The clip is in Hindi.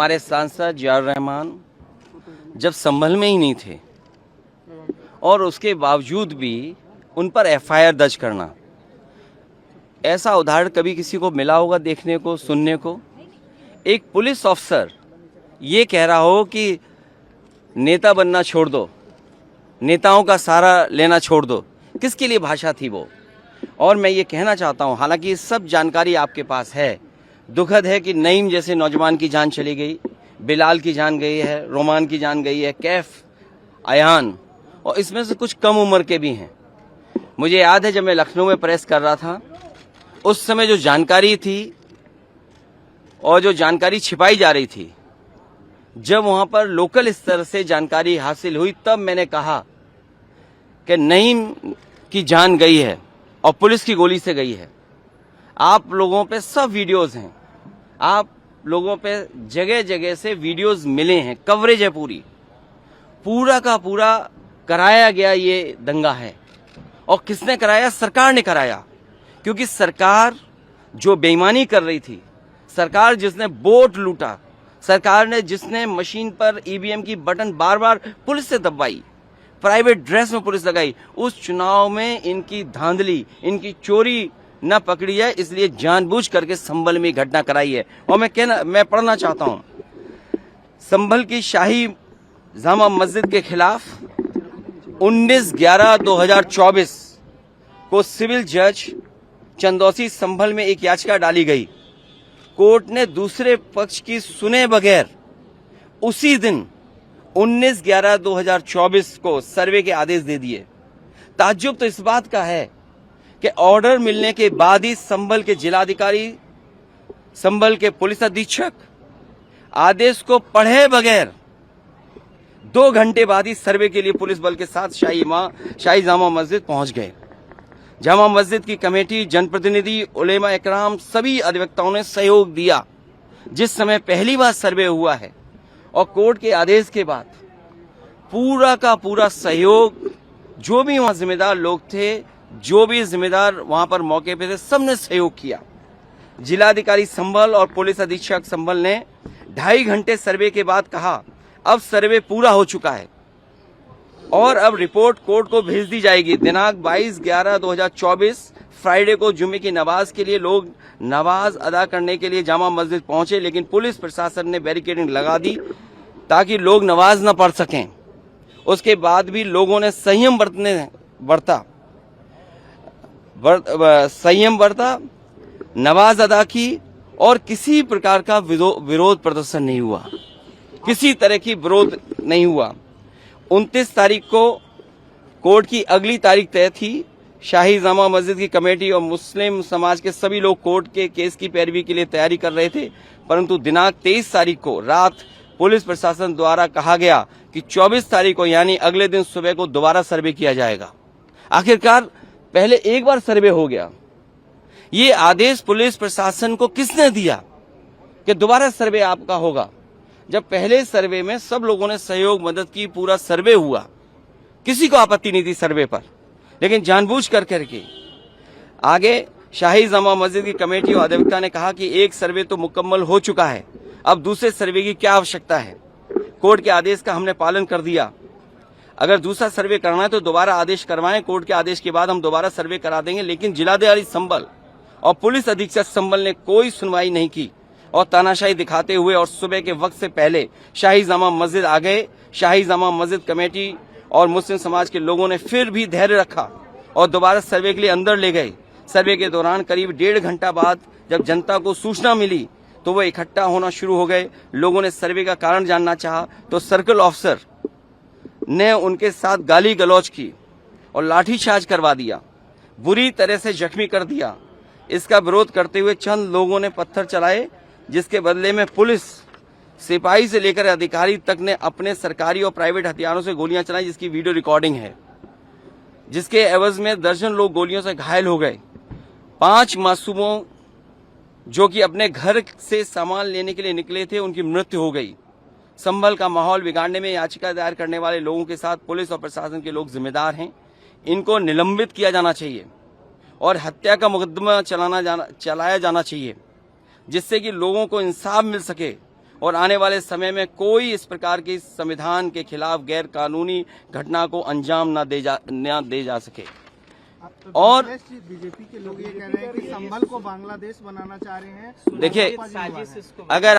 हमारे सांसद जियाउर रहमान जब संभल में ही नहीं थे और उसके बावजूद भी उन पर एफआईआर दर्ज करना, ऐसा उदाहरण कभी किसी को मिला होगा देखने को, सुनने को? एक पुलिस ऑफिसर ये कह रहा हो कि नेता बनना छोड़ दो, नेताओं का सहारा लेना छोड़ दो, किसके लिए भाषा थी वो? और मैं ये कहना चाहता हूँ, हालांकि सब जानकारी आपके पास है, दुखद है कि नईम जैसे नौजवान की जान चली गई, बिलाल की जान गई है, रोमान की जान गई है, कैफ, अयान, और इसमें से कुछ कम उम्र के भी हैं। मुझे याद है जब मैं लखनऊ में प्रेस कर रहा था, उस समय जो जानकारी थी और जो जानकारी छिपाई जा रही थी, जब वहां पर लोकल स्तर से जानकारी हासिल हुई तब मैंने कहा कि नईम की जान गई है और पुलिस की गोली से गई है। आप लोगों पे सब वीडियोस हैं, आप लोगों पे जगह जगह से वीडियोस मिले हैं, कवरेज है, पूरा का पूरा कराया गया ये दंगा है। और किसने कराया? सरकार ने कराया, क्योंकि सरकार जो बेईमानी कर रही थी, सरकार जिसने वोट लूटा, सरकार ने जिसने मशीन पर ईवीएम की बटन बार बार पुलिस से दबाई, प्राइवेट ड्रेस में पुलिस लगाई, उस चुनाव में इनकी धांधली, इनकी चोरी न पकड़ी है, इसलिए जानबूझ करके संभल में घटना कराई है। और मैं पढ़ना चाहता हूं, संभल की शाही जामा मस्जिद के खिलाफ 19/11/2024 को सिविल जज चंदौसी संभल में एक याचिका डाली गई। कोर्ट ने दूसरे पक्ष की सुने बगैर उसी दिन 19/11/2024 को सर्वे के आदेश दे दिए। ताज्जुब तो इस बात का है कि ऑर्डर मिलने के बाद ही संभल के जिलाधिकारी, संभल के पुलिस अधीक्षक आदेश को पढ़े बगैर 2 घंटे बाद ही सर्वे के लिए पुलिस बल के साथ शाही जामा मस्जिद पहुंच गए। जामा मस्जिद की कमेटी, जनप्रतिनिधि, उलेमा इकराम, सभी अधिवक्ताओं ने सहयोग दिया। जिस समय पहली बार सर्वे हुआ है और कोर्ट के आदेश के बाद पूरा का पूरा सहयोग, जो भी वहां जिम्मेदार लोग थे, जो भी जिम्मेदार वहां पर मौके पे थे, सबने सहयोग किया। जिलाधिकारी संभल और पुलिस अधीक्षक संभल ने 2.5 घंटे सर्वे के बाद कहा अब सर्वे पूरा हो चुका है और अब रिपोर्ट कोर्ट को भेज दी जाएगी। दिनांक 22/11/2024 फ्राइडे को जुम्मे की नमाज के लिए लोग नमाज अदा करने के लिए जामा मस्जिद पहुंचे, लेकिन पुलिस प्रशासन ने बैरिकेडिंग लगा दी ताकि लोग नमाज न पढ़ सकें। उसके बाद भी लोगों ने संयम बरता, नमाज अदा की और किसी प्रकार का विरोध प्रदर्शन नहीं हुआ, किसी तरह की विरोध नहीं हुआ। 29 तारीख को कोर्ट की अगली तारीख तय थी। शाही जामा मस्जिद की कमेटी और मुस्लिम समाज के सभी लोग कोर्ट के केस की पैरवी के लिए तैयारी कर रहे थे, परंतु दिनांक 23 तारीख को रात पुलिस प्रशासन द्वारा कहा गया कि 24 तारीख को यानी अगले दिन सुबह को दोबारा सर्वे किया जाएगा। आखिरकार पहले एक बार सर्वे हो गया, ये आदेश पुलिस प्रशासन को किसने दिया कि दोबारा सर्वे आपका होगा, जब पहले सर्वे में सब लोगों ने सहयोग मदद की, पूरा सर्वे हुआ, किसी को आपत्ति नहीं थी सर्वे पर, लेकिन जानबूझ करके आगे शाही जामा मस्जिद की कमेटी और अधिवक्ता ने कहा कि एक सर्वे तो मुकम्मल हो चुका है, अब दूसरे सर्वे की क्या आवश्यकता है। कोर्ट के आदेश का हमने पालन कर दिया, अगर दूसरा सर्वे करना है तो दोबारा आदेश करवाएं, कोर्ट के आदेश के बाद हम दोबारा सर्वे करा देंगे। लेकिन जिलाधिकारी संभल और पुलिस अधीक्षक संभल ने कोई सुनवाई नहीं की और तानाशाही दिखाते हुए और सुबह के वक्त से पहले शाही जामा मस्जिद आ गए। शाही जामा मस्जिद कमेटी और मुस्लिम समाज के लोगों ने फिर भी धैर्य रखा और दोबारा सर्वे के लिए अंदर ले गए। सर्वे के दौरान करीब 1.5 घंटा बाद जब जनता को सूचना मिली तो वो इकट्ठा होना शुरू हो गए। लोगों ने सर्वे का कारण जानना चाहा तो सर्कल ऑफिसर ने उनके साथ गाली गलौज की और लाठीचार्ज करवा दिया, बुरी तरह से जख्मी कर दिया। इसका विरोध करते हुए चंद लोगों ने पत्थर चलाए, जिसके बदले में पुलिस, सिपाही से लेकर अधिकारी तक ने अपने सरकारी और प्राइवेट हथियारों से गोलियां चलाई, जिसकी वीडियो रिकॉर्डिंग है, जिसके एवज में दर्जन लोग गोलियों से घायल हो गए। 5 मासूमों जो कि अपने घर से सामान लेने के लिए निकले थे, उनकी मृत्यु हो गई। संभल का माहौल बिगाड़ने में याचिका दायर करने वाले लोगों के साथ पुलिस और प्रशासन के लोग जिम्मेदार हैं। इनको निलंबित किया जाना चाहिए और हत्या का मुकदमा चलाया जाना चाहिए, जिससे कि लोगों को इंसाफ मिल सके और आने वाले समय में कोई इस प्रकार की संविधान के खिलाफ गैर कानूनी घटना को अंजाम न दे जा सके। और बीजेपी के लोग ये कह रहे हैं कि संभल को बांग्लादेश बनाना चाह रहे हैं। देखिए, अगर